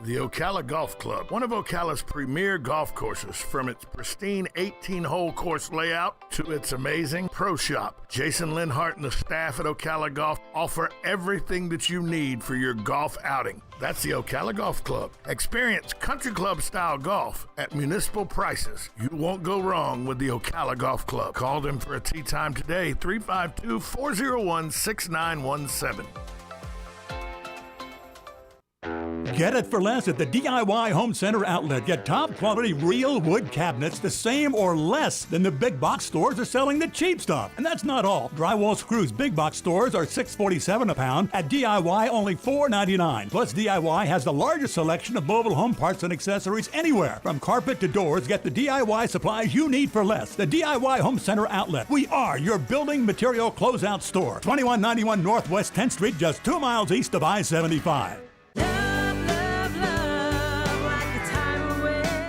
The Ocala Golf Club, one of Ocala's premier golf courses, from its pristine 18-hole course layout to its amazing pro shop. Jason Linhart and the staff at Ocala Golf offer everything that you need for your golf outing. That's the Ocala Golf Club. Experience country club style golf at municipal prices. You won't go wrong with the Ocala Golf Club. Call them for a tee time today, 352-401-6917. Get it for less at the DIY Home Center outlet. Get top quality real wood cabinets the same or less than the big box stores are selling the cheap stuff. And that's not all. Drywall screws big box stores are $6.47 a pound. At DIY, only $4.99. Plus, DIY has the largest selection of mobile home parts and accessories anywhere. From carpet to doors, get the DIY supplies you need for less. The DIY Home Center outlet. We are your building material closeout store. 2191 Northwest 10th Street, just 2 miles east of I-75.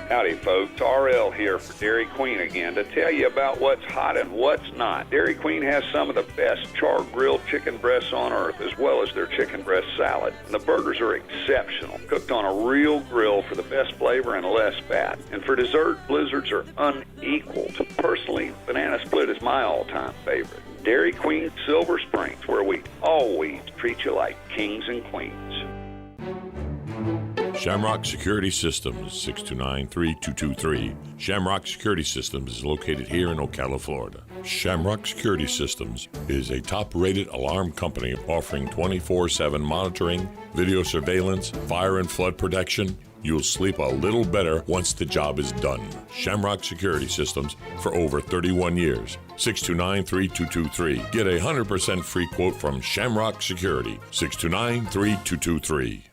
Howdy folks, RL here for Dairy Queen again to tell you about what's hot and what's not. Dairy Queen has some of the best char-grilled chicken breasts on earth, as well as their chicken breast salad. And the burgers are exceptional, cooked on a real grill for the best flavor and less fat. And for dessert, blizzards are unequaled. Personally, banana split is my all-time favorite. Dairy Queen Silver Springs, where we always treat you like kings and queens. Shamrock Security Systems, 629-3223. Shamrock Security Systems is located here in Ocala, Florida. Shamrock Security Systems is a top-rated alarm company offering 24/7 monitoring, video surveillance, fire and flood protection. You'll sleep a little better once the job is done. Shamrock Security Systems for over 31 years. 629-3223. Get a 100% free quote from Shamrock Security. 629-3223.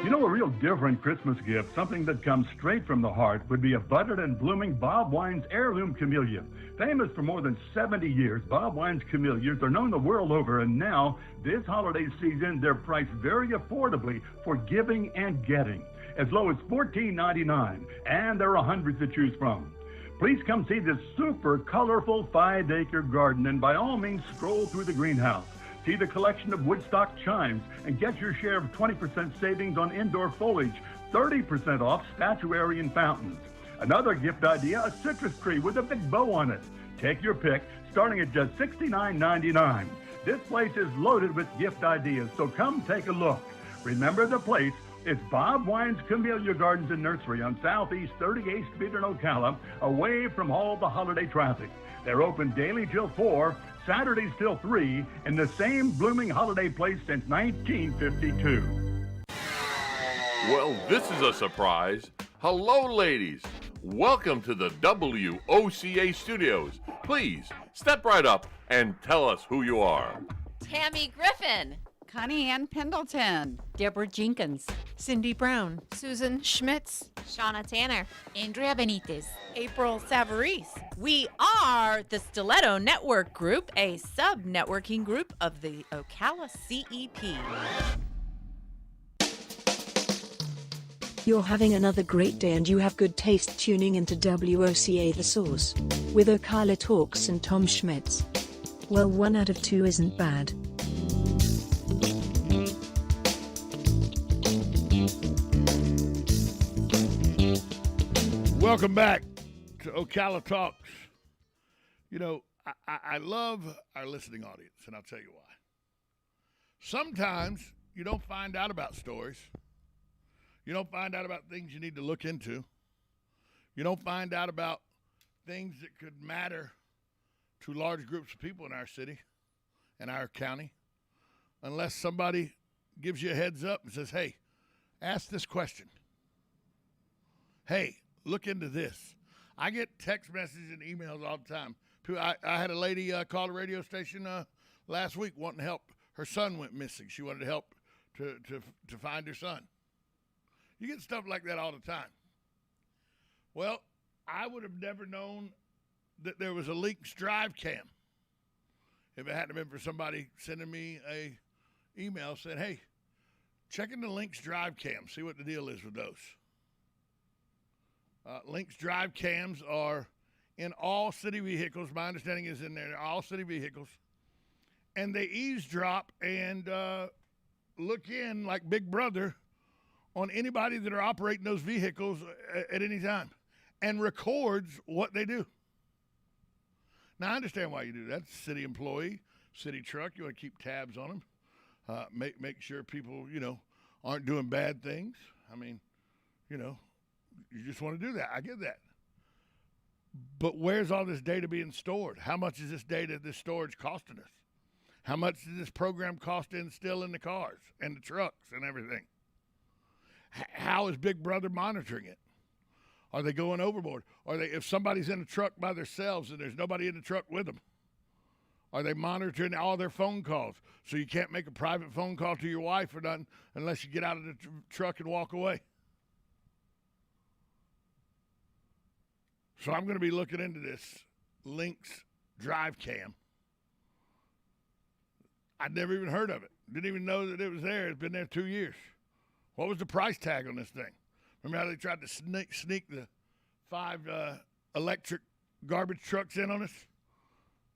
You know, a real different Christmas gift, something that comes straight from the heart, would be a budded and blooming Bob Wine's heirloom camellia. Famous for more than 70 years, Bob Wine's camellias are known the world over, and now, this holiday season, they're priced very affordably for giving and getting, as low as $14.99, and there are hundreds to choose from. Please come see this super colorful 5-acre garden, and by all means, stroll through the greenhouse. See the collection of Woodstock chimes and get your share of 20% savings on indoor foliage, 30% off statuary and fountains. Another gift idea, a citrus tree with a big bow on it. Take your pick, starting at just $69.99. This place is loaded with gift ideas, so come take a look. Remember the place, it's Bob Wine's Camellia Gardens and Nursery on Southeast 38th Street in Ocala, away from all the holiday traffic. They're open daily till 4, Saturdays till 3, in the same blooming holiday place since 1952. Well, this is a surprise. Hello, ladies. Welcome to the WOCA studios. Please, step right up and tell us who you are. Tammy Griffin. Connie Ann Pendleton. Deborah Jenkins. Cindy Brown. Susan Schmitz. Shauna Tanner. Andrea Benitez. April Savarese. We are the Stiletto Network Group, a sub-networking group of the Ocala CEP. You're having another great day and you have good taste tuning into WOCA The Source with Ocala Talks and Tom Schmitz. Well, 1 out of 2 isn't bad. Welcome back to Ocala Talks. You know, I love our listening audience, and I'll tell you why. Sometimes you don't find out about stories. You don't find out about things you need to look into. You don't find out about things that could matter to large groups of people in our city and our county unless somebody gives you a heads up and says, hey, ask this question. Hey, look into this. I get text messages and emails all the time. I had a lady call the radio station last week wanting help. Her son went missing. She wanted help to find her son. You get stuff like that all the time. Well, I would have never known that there was a Links Drive cam if it hadn't been for somebody sending me a email saying, hey, check in the Links Drive cam, see what the deal is with those. Links Drive cams are in all city vehicles. My understanding is in there, all city vehicles. And they eavesdrop and look in like Big Brother on anybody that are operating those vehicles at any time and records what they do. Now, I understand why you do that. City employee, city truck, you want to keep tabs on them. Make sure people, aren't doing bad things. I mean, you just want to do that. I get that. But where's all this data being stored? How much is this data, this storage costing us? How much does this program cost to instill in the cars and the trucks and everything? How is Big Brother monitoring it? Are they going overboard? If somebody's in a truck by themselves and there's nobody in the truck with them, are they monitoring all their phone calls? So you can't make a private phone call to your wife or nothing unless you get out of the truck and walk away. So I'm going to be looking into this Lynx drive cam. I'd never even heard of it. Didn't even know that it was there. It's been there 2 years. What was the price tag on this thing? Remember how they tried to sneak the 5 electric garbage trucks in on us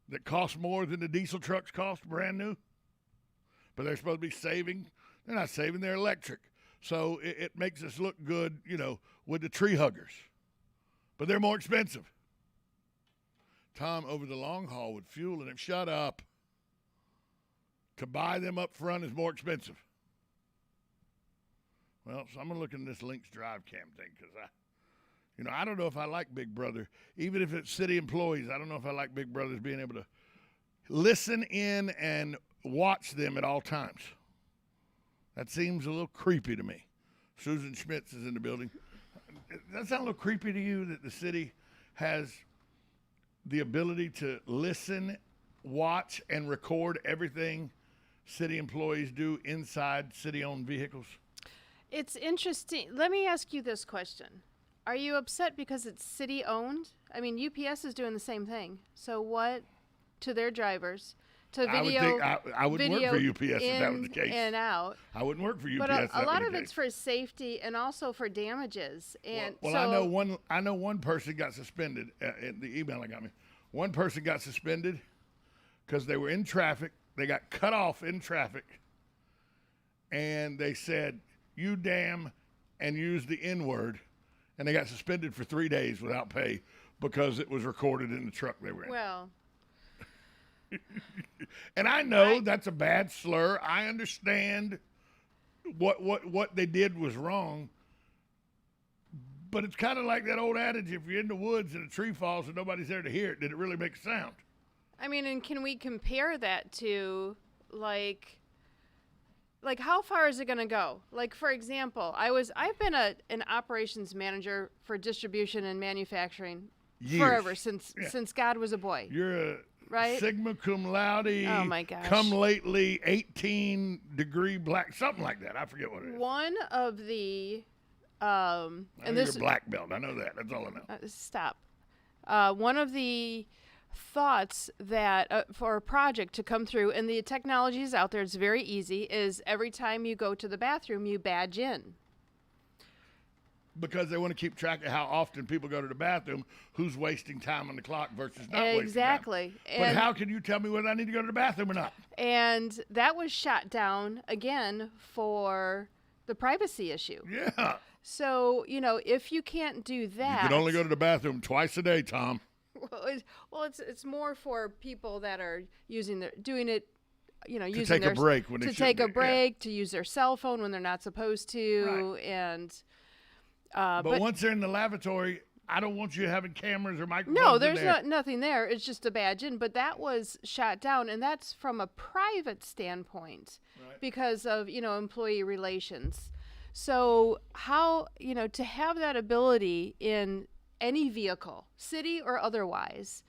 that cost more than the diesel trucks cost, brand new? But they're supposed to be saving. They're not saving. They're electric. So it makes us look good, with the tree huggers. But they're more expensive. Tom, over the long haul with fuel in it, shut up. To buy them up front is more expensive. Well, so I'm going to look into this Lynx drive cam thing because I don't know if I like Big Brother. Even if it's city employees, I don't know if I like Big Brothers being able to listen in and watch them at all times. That seems a little creepy to me. Susan Schmitz is in the building. Does that sound a little creepy to you that the city has the ability to listen, watch, and record everything city employees do inside city-owned vehicles? It's interesting. Let me ask you this question. Are you upset because it's city-owned? I mean, UPS is doing the same thing. So what to their drivers? To video, I wouldn't work for UPS if that was the case. And out. I wouldn't work for UPS. But if that a lot was of the it's case. for safety and also for damages. And well, so, I know one person got suspended. In the email I got me, one person got suspended because they were in traffic. They got cut off in traffic, and they said, "You damn," and used the N-word, and they got suspended for 3 days without pay because it was recorded in the truck they were in. well, And I know that's a bad slur. I understand what they did was wrong. But it's kind of like that old adage, if you're in the woods and a tree falls and nobody's there to hear it, did it really make a sound? I mean, and can we compare that to, like how far is it going to go? Like, for example, I've been an operations manager for distribution and manufacturing forever, since God was a boy. You're a right? Sigma cum laude, oh my gosh, come lately 18-degree black, something like that. I forget what it is. One of the, and this you're a black belt. I know that. That's all I know. Stop. One of the thoughts that for a project to come through, and the technology is out there, it's very easy, is every time you go to the bathroom, you badge in. Because they want to keep track of how often people go to the bathroom, who's wasting time on the clock versus not exactly. wasting time. But how can you tell me whether I need to go to the bathroom or not? And that was shot down again for the privacy issue. Yeah. So, if you can't do that. You can only go to the bathroom twice a day, Tom. Well, it's more for people that are doing it, to using take a break when they to take a break, yeah. to use their cell phone when they're not supposed to, right. And. But once they're in the lavatory, I don't want you having cameras or microphones. No, there's nothing there. It's just a badge in. But that was shot down, and that's from a private standpoint, right. Because of employee relations. So how to have that ability in any vehicle, city or otherwise,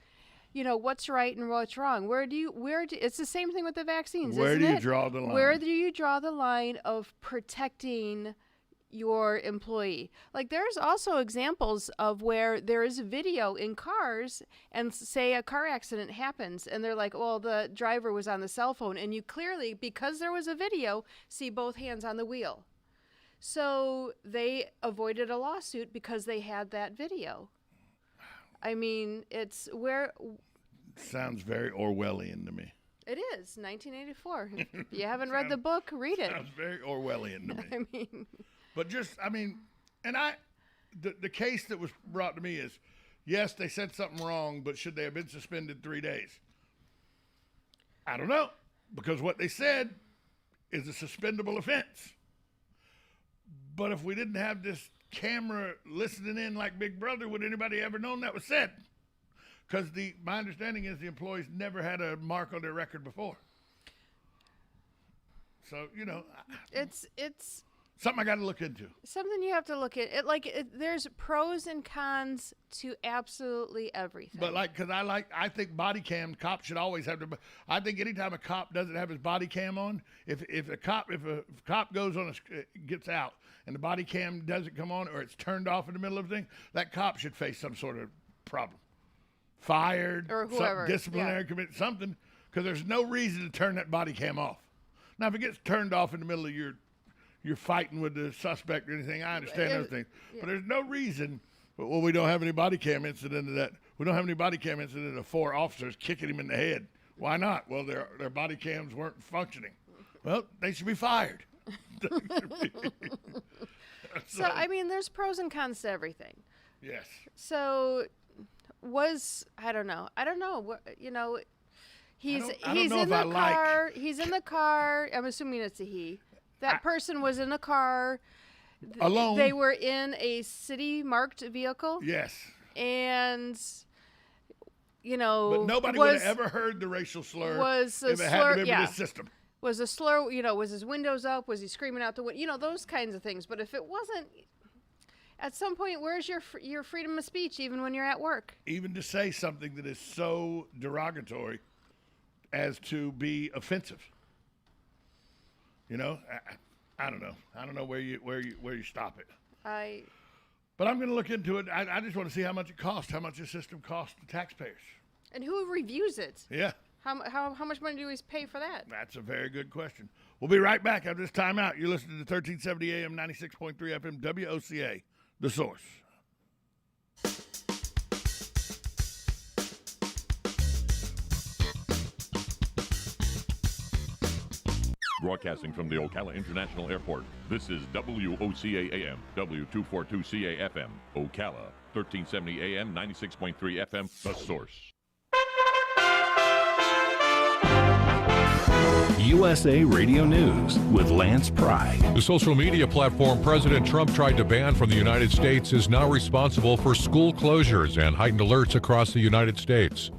what's right and what's wrong? It's the same thing with the vaccines. Where isn't do you it? draw the line? Where do you draw the line of protecting your employee? Like, there's also examples of where there is video in cars, and say a car accident happens and they're like, well, the driver was on the cell phone, and you clearly, because there was a video, see both hands on the wheel. So they avoided a lawsuit because they had that video. I mean, it's where... Sounds very Orwellian to me. It is, 1984. If you haven't read the book, read it. Sounds very Orwellian to me. I mean... But just, I mean, and the case that was brought to me is, yes, they said something wrong, but should they have been suspended 3 days? I don't know, because what they said is a suspendable offense. But if we didn't have this camera listening in like Big Brother, would anybody ever known that was said? Because my understanding is the employees never had a mark on their record before. So, you know, it's something I got to look into. Something you have to look at. There's pros and cons to absolutely everything. But because I think body cam, cops should always have to. I think anytime a cop doesn't have his body cam on, if a cop goes on gets out and the body cam doesn't come on or it's turned off in the middle of the thing, that cop should face some sort of problem, fired or whoever, disciplinary committee, something, because there's no reason to turn that body cam off. Now, if it gets turned off in the middle of you're fighting with the suspect or anything, I understand those things. Yeah. But there's no reason, well, we don't have any body cam incident of that. We don't have any body cam incident of 4 officers kicking him in the head. Why not? Well, their body cams weren't functioning. Well, they should be fired. So, I mean, there's pros and cons to everything. Yes. So, I don't know. You know, he's in the car. He's in the car. I'm assuming it's a he. That person was in a car. Alone. They were in a city-marked vehicle. Yes. And, you know. But nobody would have ever heard the racial slur if it hadn't been in the system. Was a slur, you know, was his windows up? Was he screaming out the window? You know, those kinds of things. But if it wasn't, at some point, where's your freedom of speech, even when you're at work? Even to say something that is so derogatory as to be offensive. You know, I don't know. I don't know where you stop it. But I'm going to look into it. I just want to see how much it costs, how much the system costs the taxpayers. And who reviews it? Yeah. How much money do we pay for that? That's a very good question. We'll be right back after this timeout. You're listening to 1370 AM, 96.3 FM, WOCA, The Source. Broadcasting from the Ocala International Airport, this is WOCA AM, W242CA FM, Ocala, 1370 AM, 96.3 FM, The Source. USA Radio News with Lance Pry. The social media platform President Trump tried to ban from the United States is now responsible for school closures and heightened alerts across the United States.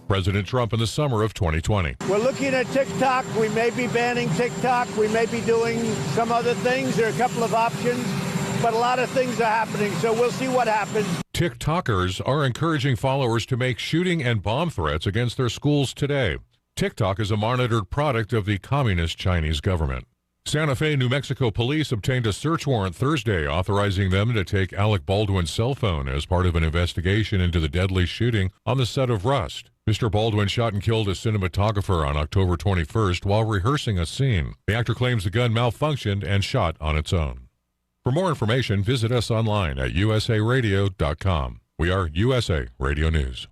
President Trump in the summer of 2020. We're looking at TikTok. We may be banning TikTok. We may be doing some other things. There are a couple of options, but a lot of things are happening, so we'll see what happens. TikTokers are encouraging followers to make shooting and bomb threats against their schools today. TikTok is a monitored product of the communist Chinese government. Santa Fe, New Mexico police obtained a search warrant Thursday authorizing them to take Alec Baldwin's cell phone as part of an investigation into the deadly shooting on the set of Rust. Mr. Baldwin shot and killed a cinematographer on October 21st while rehearsing a scene. The actor claims the gun malfunctioned and shot on its own. For more information, visit us online at usaradio.com. We are USA Radio News.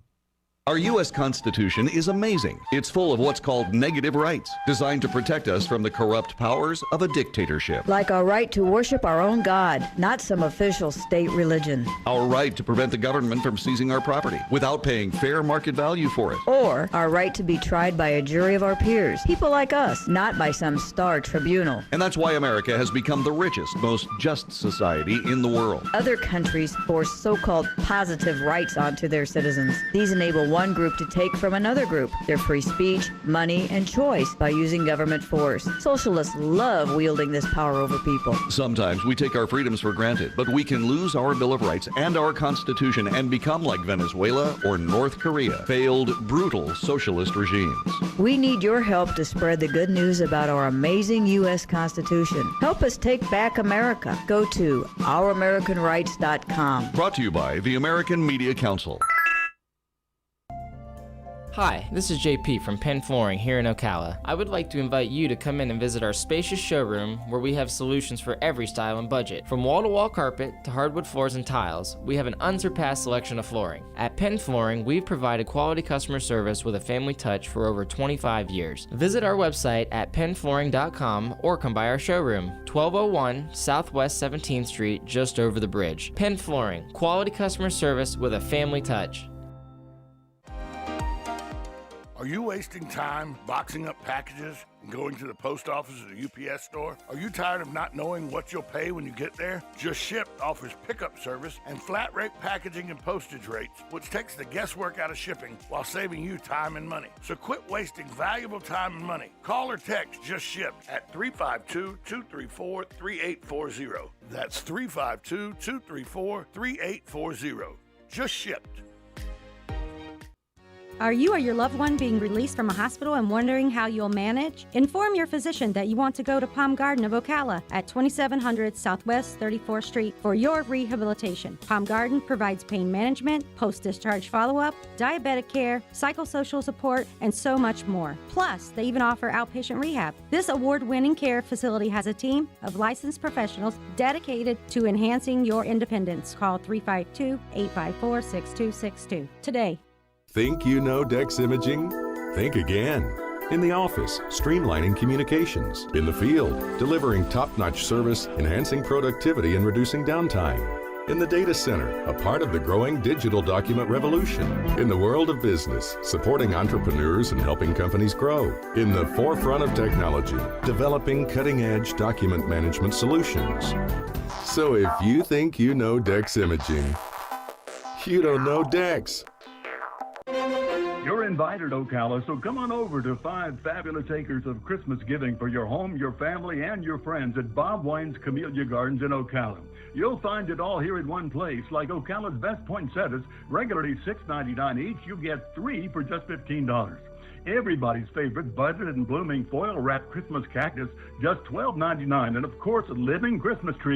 Our U.S. Constitution is amazing. It's full of what's called negative rights, designed to protect us from the corrupt powers of a dictatorship. Like our right to worship our own God, not some official state religion. Our right to prevent the government from seizing our property without paying fair market value for it. Or our right to be tried by a jury of our peers, people like us, not by some star tribunal. And that's why America has become the richest, most just society in the world. Other countries force so-called positive rights onto their citizens. These enable one group to take from another group their free speech, money, and choice by using government force. Socialists love wielding this power over people. Sometimes we take our freedoms for granted, but we can lose our Bill of Rights and our Constitution and become like Venezuela or North Korea, failed, brutal socialist regimes. We need your help to spread the good news about our amazing U.S. Constitution. Help us take back America. Go to ouramericanrights.com. Brought to you by the American Media Council. Hi, this is JP from Penn Flooring here in Ocala. I would like to invite you to come in and visit our spacious showroom where we have solutions for every style and budget. From wall-to-wall carpet to hardwood floors and tiles, we have an unsurpassed selection of flooring. At Penn Flooring, we've provided quality customer service with a family touch for over 25 years. Visit our website at pennflooring.com or come by our showroom, 1201 Southwest 17th Street, just over the bridge. Penn Flooring, quality customer service with a family touch. Are you wasting time boxing up packages and going to the post office or the UPS store? Are you tired of not knowing what you'll pay when you get there? Just Ship offers pickup service and flat rate packaging and postage rates, which takes the guesswork out of shipping while saving you time and money. So quit wasting valuable time and money. Call or text Just Ship at 352-234-3840. That's 352-234-3840. Just Shipped. Are you or your loved one being released from a hospital and wondering how you'll manage? Inform your physician that you want to go to Palm Garden of Ocala at 2700 Southwest 34th Street for your rehabilitation. Palm Garden provides pain management, post-discharge follow-up, diabetic care, psychosocial support, and so much more. Plus, they even offer outpatient rehab. This award-winning care facility has a team of licensed professionals dedicated to enhancing your independence. Call 352-854-6262 today. Think you know Dex Imaging? Think again. In the office, streamlining communications. In the field, delivering top-notch service, enhancing productivity and reducing downtime. In the data center, a part of the growing digital document revolution. In the world of business, supporting entrepreneurs and helping companies grow. In the forefront of technology, developing cutting-edge document management solutions. So if you think you know Dex Imaging, you don't know Dex. You're invited, Ocala, so come on over to 5 fabulous acres of Christmas giving for your home, your family, and your friends at Bob Wine's Camellia Gardens in Ocala. You'll find it all here in one place, like Ocala's best poinsettias, regularly $6.99 each. You get 3 for just $15. Everybody's favorite budded and blooming foil-wrapped Christmas cactus, just $12.99. And, of course, a living Christmas tree.